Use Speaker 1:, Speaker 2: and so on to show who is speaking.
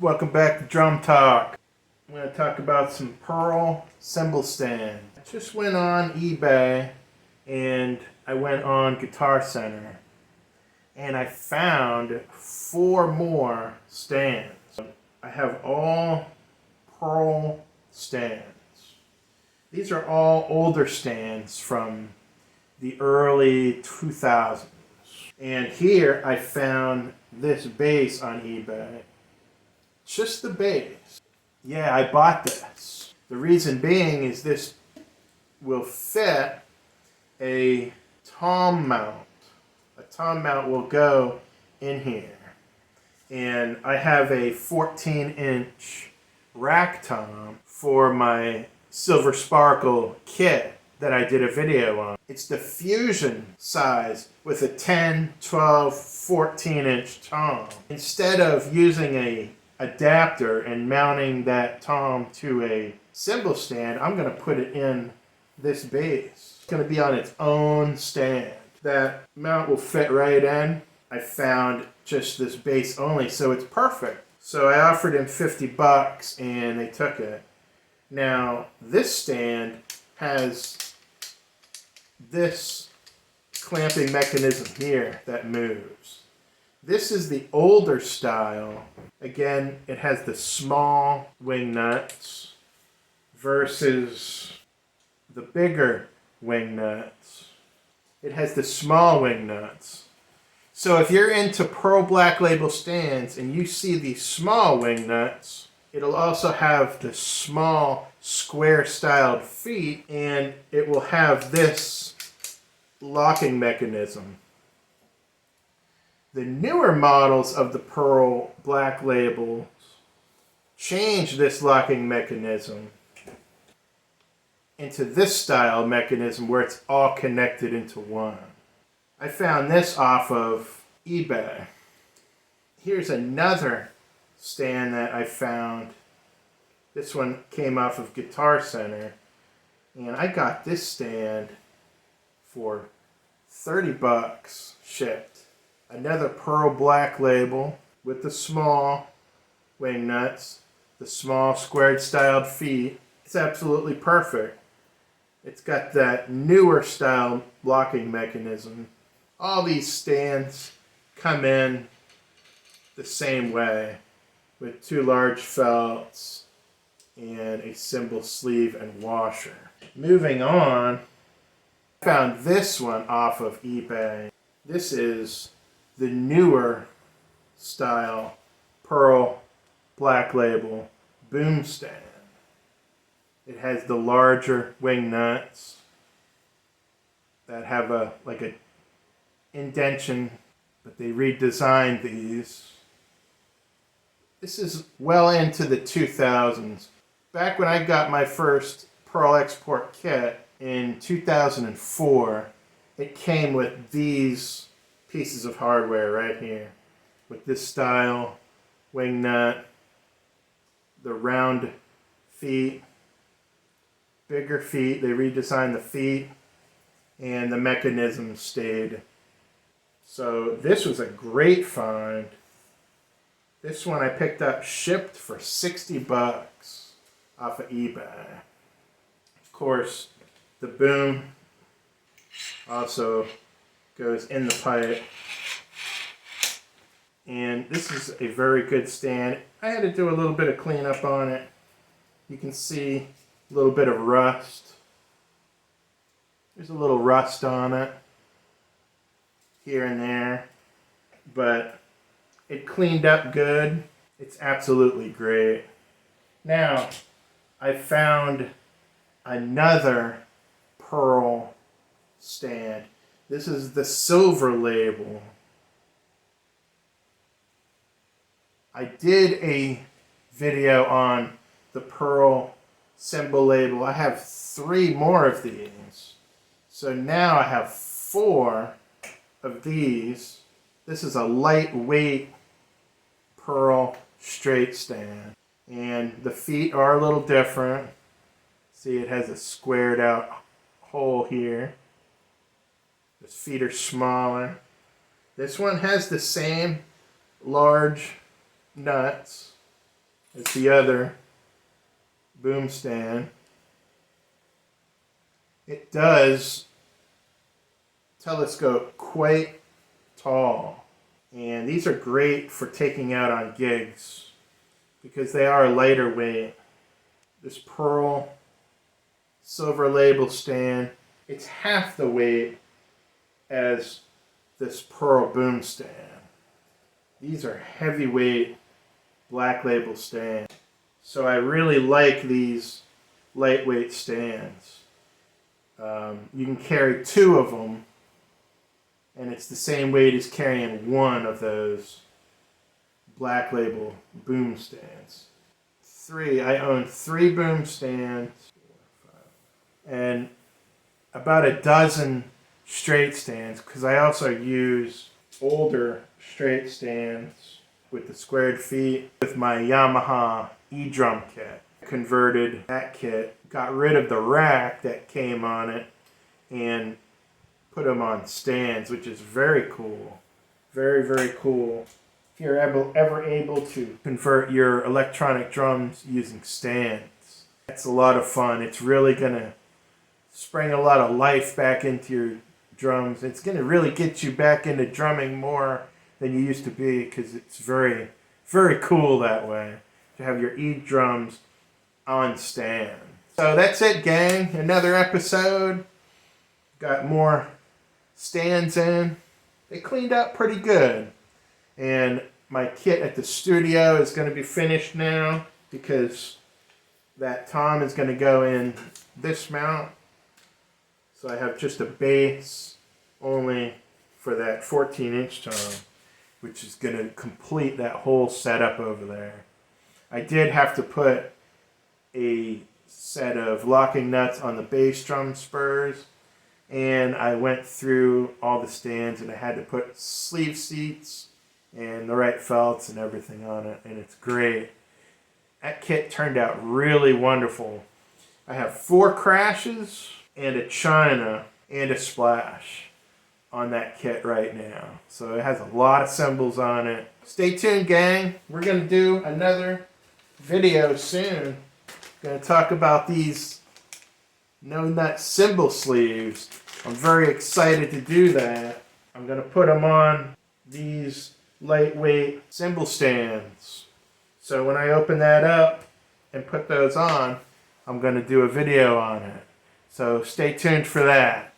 Speaker 1: Welcome back to Drum Talk. I'm going to talk about some Pearl Cymbal Stands. I just went on eBay and I went on Guitar Center and I found 4 more stands. I have all Pearl stands. These are all older stands from the early 2000s. And here I found this bass on eBay. Just the bass. Yeah, I bought this. The reason being is this will fit a tom mount. A tom mount will go in here. And I have a 14-inch rack tom for my Silver Sparkle kit that I did a video on. It's the fusion size with a 10, 12, 14-inch tom. Instead of using a adapter and mounting that tom to a cymbal stand, I'm going to put it in this bass. It's going to be on its own stand. That mount will fit right in. I found just this bass only, so it's perfect. So I offered him $50 and they took it. Now this stand has this clamping mechanism here that moves. This is the older style. Again, it has the small wing nuts versus the bigger wing nuts. It has the small wing nuts. So if you're into Pearl Black Label stands and you see these small wing nuts, it'll also have the small square styled feet, and it will have this locking mechanism. The newer models of the Pearl Black Labels change this locking mechanism into this style mechanism where it's all connected into one. I found this off of eBay. Here's another stand that I found. This one came off of Guitar Center, and I got this stand for $30 shipped. Another Pearl Black Label with the small wing nuts, the small squared styled feet. It's absolutely perfect. It's got that newer style locking mechanism. All these stands come in the same way with 2 large felts and a cymbal sleeve and washer. Moving on, I found this one off of eBay. This is the newer style Pearl Black Label boom stand. It has the larger wing nuts that have a indentation, but they redesigned these. This is well into the 2000s. Back when I got my first Pearl Export kit in 2004, it came with these pieces of hardware right here, with this style wing nut, the round feet, bigger feet. They redesigned the feet, and the mechanism stayed. So this was a great find. This one I picked up shipped for $60 off of eBay. Of course, the boom also goes in the pipe. And this is a very good stand. I had to do a little bit of cleanup on it. You can see a little bit of rust. There's a little rust on it here and there, but it cleaned up good. It's absolutely great. Now, I found another Pearl stand. This is the silver label. I did a video on the Pearl cymbal label. I have 3 more of these. So now I have 4 of these. This is a lightweight Pearl straight stand. And the feet are a little different. See, it has a squared out hole here. The feet are smaller. This one has the same large nuts is the other boom stand. It does telescope quite tall, and these are great for taking out on gigs because they are lighter weight. This Pearl silver label stand, it's half the weight as this Pearl boom stand. These are heavyweight Black Label stands. So I really like these lightweight stands. You can carry 2 of them, and it's the same weight as carrying 1 of those Black Label boom stands. I own 3 boom stands and about a dozen straight stands, because I also use older straight stands with the squared feet with my Yamaha drum kit. Converted that kit, got rid of the rack that came on it, and put them on stands, which is very cool. Very, very cool. If you're ever able to convert your electronic drums using stands, that's a lot of fun. It's really going to spring a lot of life back into your drums. It's going to really get you back into drumming more than you used to be, because it's very, very cool that way to have your drums on stand. So that's it, gang. Another episode. Got more stands in. They cleaned up pretty good. And my kit at the studio is going to be finished now, because that tom is going to go in this mount. So I have just a base only for that 14-inch tom, which is going to complete that whole setup over there. I did have to put a set of locking nuts on the bass drum spurs, and I went through all the stands, and I had to put sleeve seats and the right felts and everything on it, and it's great. That kit turned out really wonderful. I have 4 crashes and a china and a splash on that kit right now. So it has a lot of cymbals on it. Stay tuned, gang. We're going to do another video soon. Going to talk about these no-nut cymbal sleeves. I'm very excited to do that. I'm going to put them on these lightweight cymbal stands. So when I open that up and put those on, I'm going to do a video on it. So stay tuned for that.